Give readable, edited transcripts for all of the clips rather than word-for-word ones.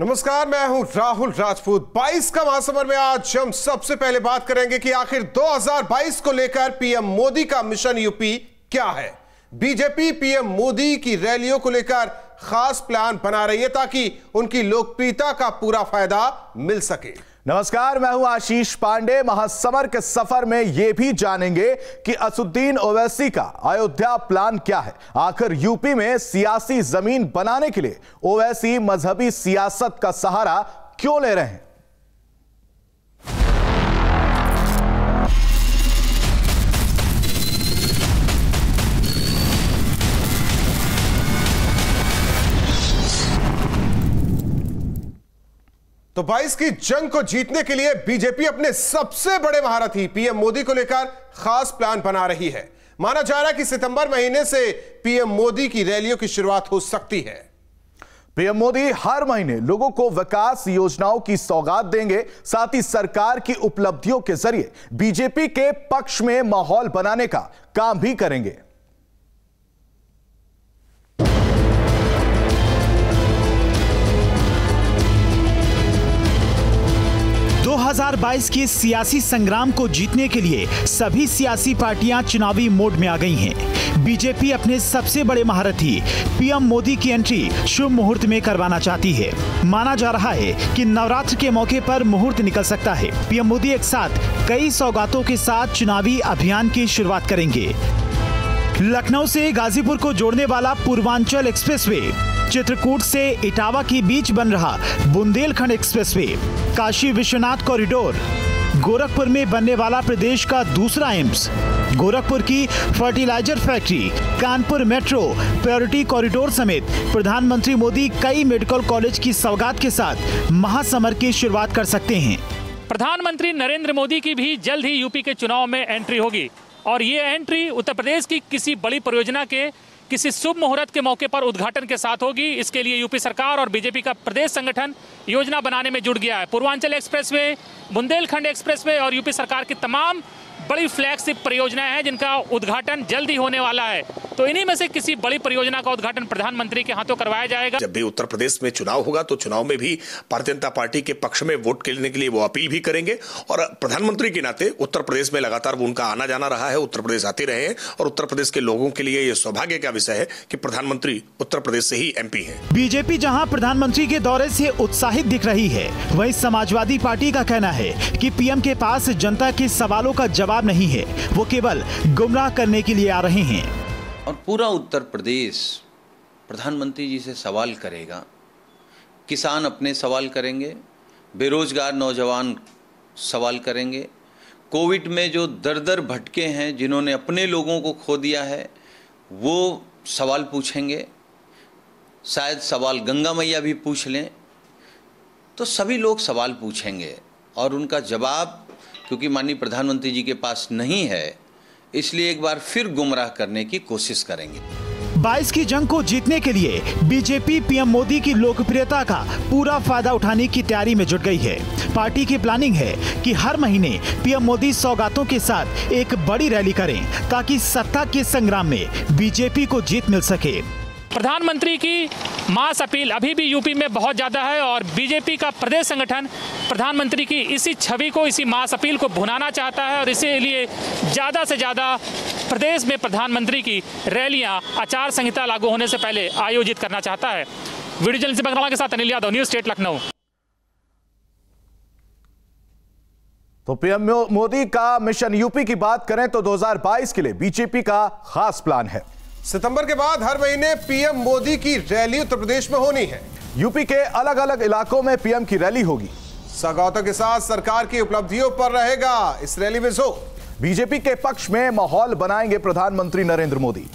नमस्कार, मैं हूं राहुल राजपूत। 22 का महासमर में आज हम सबसे पहले बात करेंगे कि आखिर 2022 को लेकर पीएम मोदी का मिशन यूपी क्या है। बीजेपी पीएम मोदी की रैलियों को लेकर खास प्लान बना रही है ताकि उनकी लोकप्रियता का पूरा फायदा मिल सके। नमस्कार, मैं हूं आशीष पांडे। महासमर के सफर में यह भी जानेंगे कि असदुद्दीन ओवैसी का अयोध्या प्लान क्या है। आखिर यूपी में सियासी जमीन बनाने के लिए ओवैसी मजहबी सियासत का सहारा क्यों ले रहे हैं। 22 की जंग को जीतने के लिए बीजेपी अपने सबसे बड़े महारथी पीएम मोदी को लेकर खास प्लान बना रही है। माना जा रहा है कि सितंबर महीने से पीएम मोदी की रैलियों की शुरुआत हो सकती है। पीएम मोदी हर महीने लोगों को विकास योजनाओं की सौगात देंगे, साथ ही सरकार की उपलब्धियों के जरिए बीजेपी के पक्ष में माहौल बनाने का काम भी करेंगे। 2022 के सियासी संग्राम को जीतने के लिए सभी सियासी पार्टियां चुनावी मोड में आ गई हैं। बीजेपी अपने सबसे बड़े महारथी पीएम मोदी की एंट्री शुभ मुहूर्त में करवाना चाहती है। माना जा रहा है कि नवरात्र के मौके पर मुहूर्त निकल सकता है। पीएम मोदी एक साथ कई सौगातों के साथ चुनावी अभियान की शुरुआत करेंगे। लखनऊ से गाजीपुर को जोड़ने वाला पूर्वांचल एक्सप्रेसवे, चित्रकूट से इटावा के बीच बन रहा बुंदेलखंड एक्सप्रेसवे, काशी विश्वनाथ कॉरिडोर, गोरखपुर में बनने वाला प्रदेश का दूसरा एम्स, गोरखपुर की fertiliser factory, Kanpur metro, purity corridor समेत प्रधानमंत्री मोदी कई मेडिकल कॉलेज की सौगात के साथ महासमर की शुरुआत कर सकते हैं। प्रधानमंत्री नरेंद्र मोदी की भी जल्द ही यूपी के चुनाव में एंट्री होगी और ये एंट्री उत्तर प्रदेश की किसी बड़ी परियोजना के किसी शुभ मुहूर्त के मौके पर उद्घाटन के साथ होगी। इसके लिए यूपी सरकार और बीजेपी का प्रदेश संगठन योजना बनाने में जुट गया है। पूर्वांचल एक्सप्रेसवे, बुंदेलखंड एक्सप्रेसवे और यूपी सरकार की तमाम बड़ी फ्लैगशिप परियोजनाएं हैं जिनका उद्घाटन जल्द ही होने वाला है। तो इन्हीं में से किसी बड़ी परियोजना का उद्घाटन प्रधानमंत्री के हाथों करवाया जाएगा। जब भी उत्तर प्रदेश में चुनाव होगा तो चुनाव में भी भारतीय जनता पार्टी के पक्ष में वोट लेने के लिए वो अपील भी करेंगे और प्रधानमंत्री के नाते उत्तर प्रदेश में लगातार वो उनका आना जाना रहा है, उत्तर प्रदेश आते रहे हैं और उत्तर प्रदेश के लोगों के लिए ये सौभाग्य का विषय है कि प्रधानमंत्री उत्तर प्रदेश से ही एमपी है। बीजेपी जहां प्रधानमंत्री के दौरे से उत्साहित दिख रही है, वहीं समाजवादी पार्टी का कहना है कि पीएम के पास जनता के सवालों का जवाब नहीं है, वो केवल गुमराह करने के लिए आ रहे हैं। और पूरा उत्तर प्रदेश प्रधानमंत्री जी से सवाल करेगा। किसान अपने सवाल करेंगे, बेरोजगार नौजवान सवाल करेंगे, कोविड में जो दर दर भटके हैं, जिन्होंने अपने लोगों को खो दिया है, वो सवाल पूछेंगे। शायद सवाल गंगा मैया भी पूछ लें, तो सभी लोग सवाल पूछेंगे और उनका जवाब क्योंकि माननीय प्रधानमंत्री जी के पास नहीं है, इसलिए एक बार फिर गुमराह करने की कोशिश करेंगे। 22 की जंग को जीतने के लिए बीजेपी पीएम मोदी की लोकप्रियता का पूरा फायदा उठाने की तैयारी में जुट गई है। पार्टी की प्लानिंग है कि हर महीने पीएम मोदी सौगातों के साथ एक बड़ी रैली करें ताकि सत्ता के संग्राम में बीजेपी को जीत मिल सके। प्रधानमंत्री की मास अपील अभी भी यूपी में बहुत ज़्यादा है और बीजेपी का प्रदेश संगठन प्रधानमंत्री की इसी छवि को, इसी मास अपील को भुनाना चाहता है और इसीलिए ज़्यादा से ज़्यादा प्रदेश में प्रधानमंत्री की रैलियां आचार संहिता लागू होने से पहले आयोजित करना चाहता है। वीडियो जर्नलिस्ट बंगला के साथ अनिल यादव, न्यूज़ स्टेट लखनऊ। तो पीएम मोदी का मिशन यूपी की बात करें तो 2022 के लिए बीजेपी का खास प्लान है। सितंबर के बाद हर महीने पीएम मोदी की रैली उत्तर प्रदेश में होनी है। यूपी के अलग अलग इलाकों में पीएम की रैली होगी। सौगातों के साथ सरकार की उपलब्धियों पर रहेगा इस रैली में जोर। बीजेपी के पक्ष में माहौल बनाएंगे प्रधानमंत्री नरेंद्र मोदी।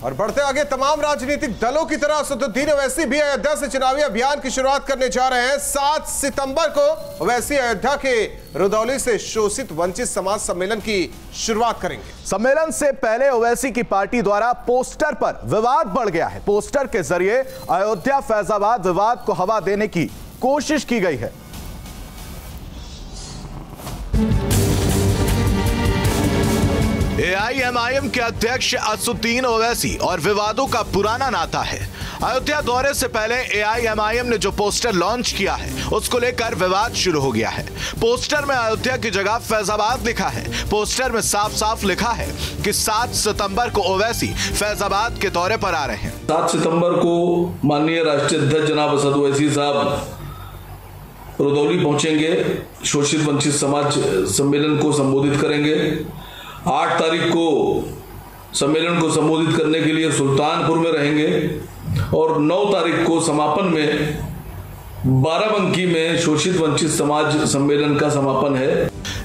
और बढ़ते आगे तमाम राजनीतिक दलों की तरह असदुद्दीन ओवैसी भी अयोध्या से चुनावी अभियान की शुरुआत करने जा रहे हैं। 7 सितंबर को ओवैसी अयोध्या के रुदौली से शोषित वंचित समाज सम्मेलन की शुरुआत करेंगे। सम्मेलन से पहले ओवैसी की पार्टी द्वारा पोस्टर पर विवाद बढ़ गया है। पोस्टर के जरिए अयोध्या फैजाबाद विवाद को हवा देने की कोशिश की गई है। एआईएमआईएम के अध्यक्ष असदुद्दीन ओवैसी और विवादों का पुराना नाता है। अयोध्या दौरे से पहले एआईएमआईएम ने जो पोस्टर लॉन्च किया है उसको लेकर विवाद शुरू हो गया है। पोस्टर में अयोध्या की जगह फैजाबाद लिखा है। पोस्टर में साफ साफ लिखा है कि 7 सितंबर को ओवैसी फैजाबाद के दौरे पर आ रहे हैं। 7 सितंबर को माननीय राष्ट्रीय अध्यक्ष जनाब असद ओवैसी साहब रुदौली पहुंचेंगे, शोषित वंचित समाज सम्मेलन को संबोधित करेंगे। 8 तारीख को सम्मेलन को संबोधित करने के लिए सुल्तानपुर में रहेंगे और 9 तारीख को समापन में बाराबंकी में शोषित वंचित समाज सम्मेलन का समापन है।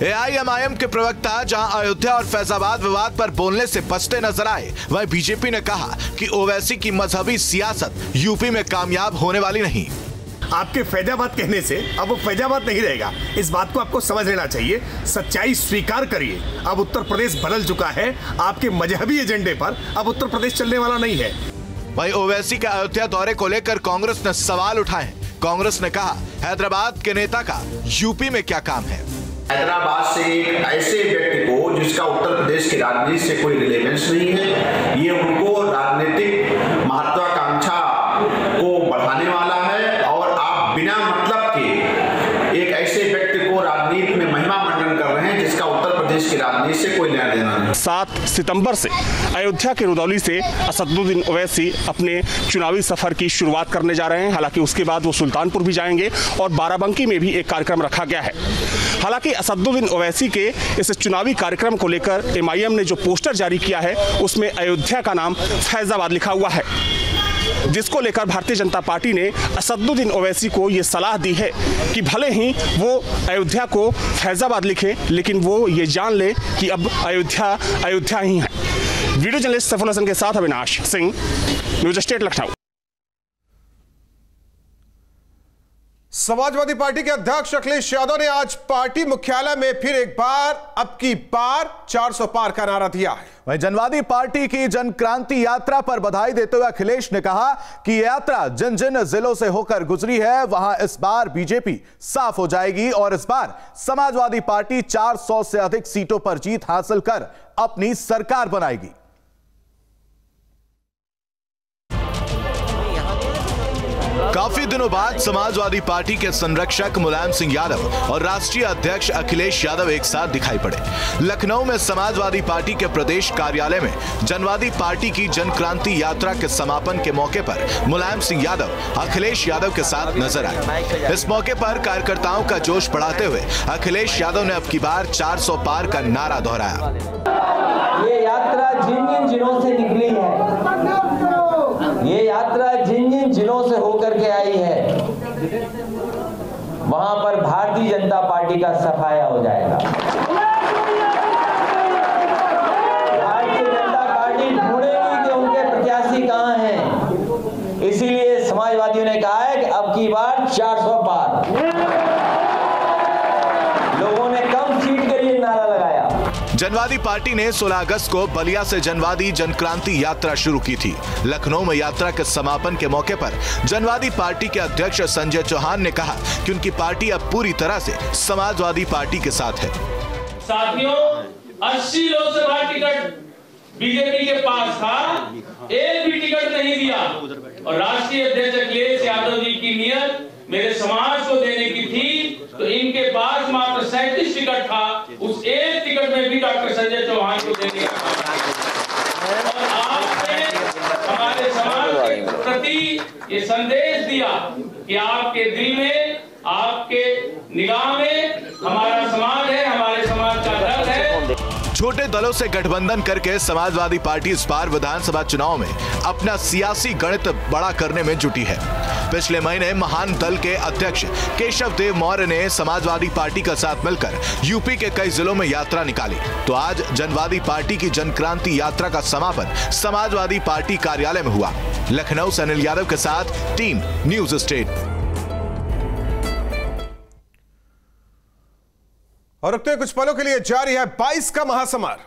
एआईएमआईएम के प्रवक्ता जहां अयोध्या और फैजाबाद विवाद पर बोलने से बचते नजर आए, वहीं बीजेपी ने कहा कि ओवैसी की मजहबी सियासत यूपी में कामयाब होने वाली नहीं। आपके फैजाबाद कहने से अब वो फैजाबाद नहीं रहेगा, इस बात को आपको समझ लेना चाहिए। सच्चाई स्वीकार करिए, अब उत्तर प्रदेश बदल चुका है। आपके मजहबी एजेंडे पर अब उत्तर प्रदेश चलने वाला नहीं है। वहीं ओवैसी के अयोध्या दौरे को लेकर कांग्रेस ने सवाल उठाए। कांग्रेस ने कहा, हैदराबाद के नेता का यूपी में क्या काम है। हैदराबाद से एक ऐसे व्यक्ति को जिसका उत्तर प्रदेश की राजनीति से कोई रिलेवेंस नहीं है, ये उनको राजनीतिक महत्वाकांक्षा को बढ़ाने वाला है और आप बिना मतलब के एक ऐसे व्यक्ति को राजनीति में महिमा मंडन कर रहे हैं जिसका उत्तर प्रदेश की राजनीति से कोई लेना देना नहीं। 7 सितंबर से अयोध्या के रुदौली से असदुद्दीन ओवैसी अपने चुनावी सफर की शुरुआत करने जा रहे हैं। हालांकि उसके बाद वो सुल्तानपुर भी जाएंगे और बाराबंकी में भी एक कार्यक्रम रखा गया है। हालांकि असदुद्दीन ओवैसी के इस चुनावी कार्यक्रम को लेकर एमआईएम ने जो पोस्टर जारी किया है उसमें अयोध्या का नाम फैजाबाद लिखा हुआ है, जिसको लेकर भारतीय जनता पार्टी ने असदुद्दीन ओवैसी को ये सलाह दी है कि भले ही वो अयोध्या को फैजाबाद लिखे, लेकिन वो ये जान ले कि अब अयोध्या ही है। वीडियो जर्नलिस्ट सफल हसन के साथ Avinash Singh, news state Lucknow. Samajwadi party के अध्यक्ष अखिलेश यादव ने आज पार्टी मुख्यालय में फिर एक बार अब की बार 400 पार का नारा दिया है। वहीं जनवादी पार्टी की जन क्रांति यात्रा पर बधाई देते हुए अखिलेश ने कहा कि यात्रा जिन जिन जिलों से होकर गुजरी है वहां इस बार बीजेपी साफ हो जाएगी और इस बार समाजवादी पार्टी 400 से अधिक सीटों पर जीत हासिल कर अपनी सरकार बनाएगी। काफी दिनों बाद समाजवादी पार्टी के संरक्षक मुलायम सिंह यादव और राष्ट्रीय अध्यक्ष अखिलेश यादव एक साथ दिखाई पड़े। लखनऊ में समाजवादी पार्टी के प्रदेश कार्यालय में जनवादी पार्टी की जन क्रांति यात्रा के समापन के मौके पर मुलायम सिंह यादव अखिलेश यादव के साथ नजर आए। इस मौके पर कार्यकर्ताओं का जोश बढ़ाते हुए अखिलेश यादव ने अब की बार 400 पार का नारा दोहराया। ये यात्रा जिन जिन जिलों से निकली है, ये यात्रा जिन जिन जिलों से होकर के आई है, वहां पर भारतीय जनता पार्टी का सफाया हो जाएगा। भारतीय जनता पार्टी ढूंढेगी कि उनके प्रत्याशी कहां हैं। इसीलिए समाजवादियों ने कहा है कि अब की बार 400 पार। लोगों ने कम सीट के लिए नारा लगाया। जनवादी पार्टी ने 16 अगस्त को बलिया से जनवादी जनक्रांति यात्रा शुरू की थी। लखनऊ में यात्रा के समापन के मौके पर जनवादी पार्टी के अध्यक्ष संजय चौहान ने कहा कि उनकी पार्टी अब पूरी तरह से समाजवादी पार्टी के साथ है। साथियों, 80 लोकसभा टिकट बीजेपी के पास था, एक भी टिकट नहीं दिया और राष्ट्रीय अध्यक्ष अखिलेश यादव जी की नियत मेरे समाज को देने की थी, तो इनके पास मात्र 37 टिकट था। उस एक टिकट में भी डॉक्टर संजय चौहान को देने का और आपने हमारे समाज के प्रति ये संदेश दिया कि आपके दिल में, आपके निगाह में हमारा समाज है, हमारे समाज का दर्द है। छोटे दलों से गठबंधन करके समाजवादी पार्टी इस बार विधानसभा चुनाव में अपना सियासी गणित बड़ा करने में जुटी है। पिछले महीने महान दल के अध्यक्ष केशव देव मौर्य ने समाजवादी पार्टी का साथ मिलकर यूपी के कई जिलों में यात्रा निकाली, तो आज जनवादी पार्टी की जनक्रांति यात्रा का समापन समाजवादी पार्टी कार्यालय में हुआ। लखनऊ से अनिल यादव के साथ टीम न्यूज स्टेट। और रुकते हैं कुछ पलों के लिए, जारी है 22 का महासमर।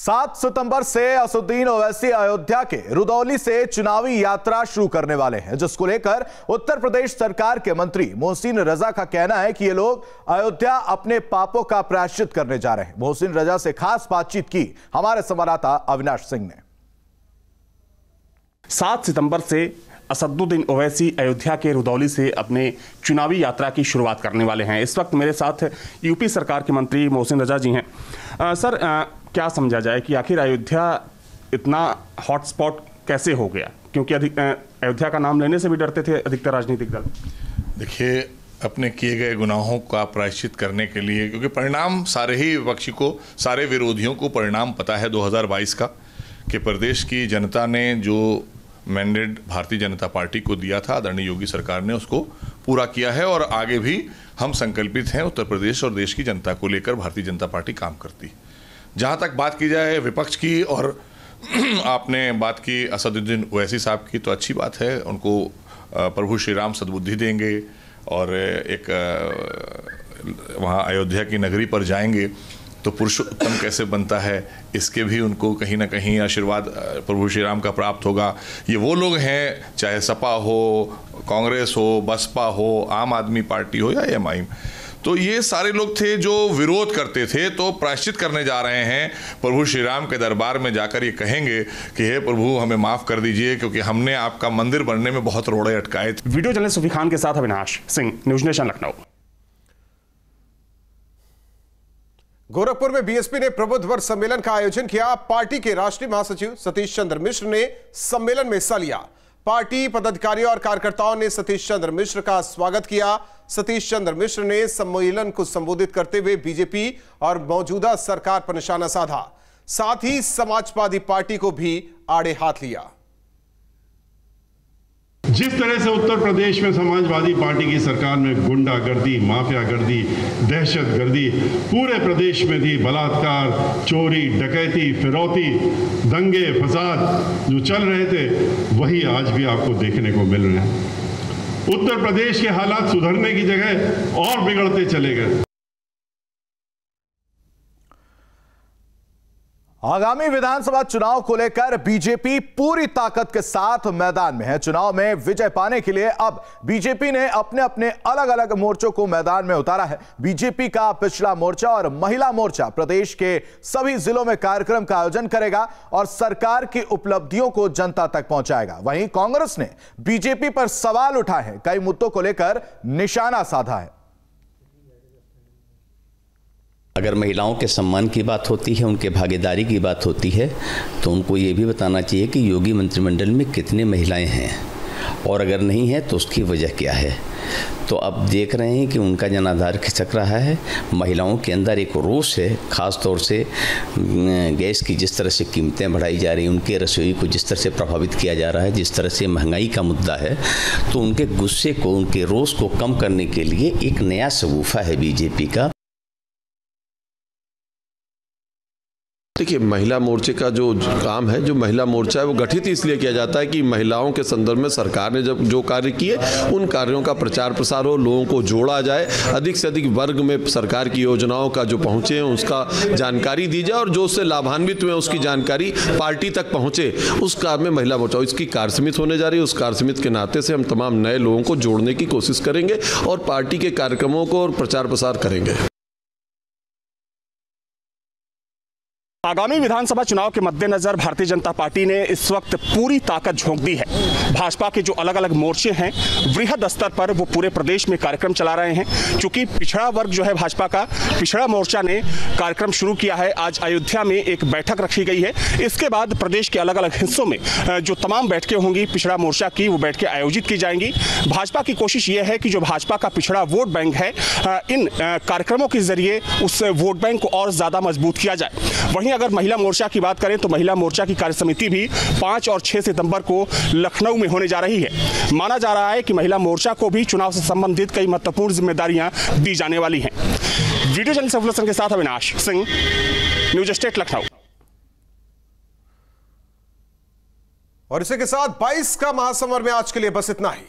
7 सितंबर से असदुद्दीन ओवैसी अयोध्या के रुदौली से चुनावी यात्रा शुरू करने वाले हैं, जिसको लेकर उत्तर प्रदेश सरकार के मंत्री मोहसिन रजा का कहना है कि ये लोग अयोध्या अपने पापों का प्रायश्चित करने जा रहे हैं। मोहसिन रजा से खास बातचीत की हमारे संवाददाता अविनाश सिंह ने। 7 सितंबर से असदुद्दीन ओवैसी अयोध्या के रुदौली से अपने चुनावी यात्रा की शुरुआत करने वाले हैं। इस वक्त मेरे साथ यूपी सरकार के मंत्री मोहसिन रजा जी हैं। सर, क्या समझा जाए कि आखिर अयोध्या इतना हॉटस्पॉट कैसे हो गया? क्योंकि अयोध्या का नाम लेने से भी डरते थे अधिकतर राजनीतिक दल। देखिए, अपने किए गए गुनाहों का प्रायश्चित करने के लिए, क्योंकि परिणाम सारे ही विपक्षी को, सारे विरोधियों को परिणाम पता है 2022 का, कि प्रदेश की जनता ने जो मैंडेट भारतीय जनता पार्टी को दिया था, आदरणीय योगी सरकार ने उसको पूरा किया है और आगे भी हम संकल्पित हैं उत्तर प्रदेश और देश की जनता को लेकर भारतीय जनता पार्टी काम करती। जहां तक बात की जाए विपक्ष की, और आपने बात की असदुद्दीन ओवैसी साहब की, तो अच्छी बात है, उनको प्रभु श्री राम सद्बुद्धि देंगे और एक वहाँ अयोध्या की नगरी पर जाएंगे तो पुरुषोत्तम कैसे बनता है, इसके भी उनको कहीं ना कहीं आशीर्वाद प्रभु श्री राम का प्राप्त होगा। ये वो लोग हैं, चाहे सपा हो, कांग्रेस हो, बसपा हो, आम आदमी पार्टी हो या एमआईएम, तो ये सारे लोग थे जो विरोध करते थे, तो प्रायश्चित करने जा रहे हैं। प्रभु श्री राम के दरबार में जाकर ये कहेंगे कि हे प्रभु, हमें माफ़ कर दीजिए क्योंकि हमने आपका मंदिर बनने में बहुत रोड़े अटकाए थे। वीडियो जर्नलिस्ट सुफी खान के साथ अविनाश सिंह, न्यूज नेशन, लखनऊ। गोरखपुर में बीएसपी ने प्रबुद्ध वर्ग सम्मेलन का आयोजन किया। पार्टी के राष्ट्रीय महासचिव सतीश चंद्र मिश्र ने सम्मेलन में हिस्सा लिया। पार्टी पदाधिकारियों और कार्यकर्ताओं ने सतीश चंद्र मिश्र का स्वागत किया। सतीश चंद्र मिश्र ने सम्मेलन को संबोधित करते हुए बीजेपी और मौजूदा सरकार पर निशाना साधा। साथ ही समाजवादी पार्टी को भी आड़े हाथ लिया। जिस तरह से उत्तर प्रदेश में समाजवादी पार्टी की सरकार में गुंडागर्दी, माफियागर्दी, दहशतगर्दी पूरे प्रदेश में थी, बलात्कार, चोरी, डकैती, फिरौती, दंगे, फसाद जो चल रहे थे, वही आज भी आपको देखने को मिल रहे हैं। उत्तर प्रदेश के हालात सुधरने की जगह और बिगड़ते चले गए। आगामी विधानसभा चुनाव को लेकर बीजेपी पूरी ताकत के साथ मैदान में है। चुनाव में विजय पाने के लिए अब बीजेपी ने अपने अपने अलग अलग मोर्चों को मैदान में उतारा है। बीजेपी का पिछड़ा मोर्चा और महिला मोर्चा प्रदेश के सभी जिलों में कार्यक्रम का आयोजन करेगा और सरकार की उपलब्धियों को जनता तक पहुंचाएगा। वहीं कांग्रेस ने बीजेपी पर सवाल उठाए हैं, कई मुद्दों को लेकर निशाना साधा है। अगर महिलाओं के सम्मान की बात होती है, उनके भागीदारी की बात होती है, तो उनको ये भी बताना चाहिए कि योगी मंत्रिमंडल में कितनी महिलाएं हैं और अगर नहीं है तो उसकी वजह क्या है। तो अब देख रहे हैं कि उनका जनाधार खिसक रहा है। महिलाओं के अंदर एक रोष है, ख़ास तौर से गैस की जिस तरह से कीमतें बढ़ाई जा रही, उनके रसोई को जिस तरह से प्रभावित किया जा रहा है, जिस तरह से महंगाई का मुद्दा है, तो उनके गुस्से को, उनके रोष को कम करने के लिए एक नया शगुफा है बीजेपी का। देखिए, महिला मोर्चे का जो काम है, जो महिला मोर्चा है, वो गठित इसलिए किया जाता है कि महिलाओं के संदर्भ में सरकार ने जब जो कार्य किए, उन कार्यों का प्रचार प्रसार हो, लोगों को जोड़ा जाए, अधिक से अधिक वर्ग में सरकार की योजनाओं का जो पहुँचे हैं उसका जानकारी दी जाए और जो उससे लाभान्वित हुए उसकी जानकारी पार्टी तक पहुँचे, उस काम में महिला मोर्चा इसकी कार्यसमिति होने जा रही है। उस कार्यसमिति के नाते से हम तमाम नए लोगों को जोड़ने की कोशिश करेंगे और पार्टी के कार्यक्रमों को और प्रचार प्रसार करेंगे। आगामी विधानसभा चुनाव के मद्देनजर भारतीय जनता पार्टी ने इस वक्त पूरी ताकत झोंक दी है। भाजपा के जो अलग अलग मोर्चे हैं, वृहद स्तर पर वो पूरे प्रदेश में कार्यक्रम चला रहे हैं। क्योंकि पिछड़ा वर्ग जो है, भाजपा का पिछड़ा मोर्चा ने कार्यक्रम शुरू किया है। आज अयोध्या में एक बैठक रखी गई है। इसके बाद प्रदेश के अलग अलग हिस्सों में जो तमाम बैठकें होंगी पिछड़ा मोर्चा की, वो बैठकें आयोजित की जाएंगी। भाजपा की कोशिश ये है कि जो भाजपा का पिछड़ा वोट बैंक है, इन कार्यक्रमों के जरिए उस वोट बैंक को और ज्यादा मजबूत किया जाए। वहीं अगर महिला मोर्चा की बात करें तो महिला मोर्चा की कार्यसमिति भी 5 और 6 सितंबर को लखनऊ में होने जा रही है। माना जा रहा है कि महिला मोर्चा को भी चुनाव से संबंधित कई महत्वपूर्ण जिम्मेदारियां दी जाने वाली हैं। वीडियो जर्नलिस्ट के साथ अविनाश सिंह, न्यूज स्टेट, लखनऊ। और इसी के साथ 22 का महासमर में आज के लिए बस इतना ही।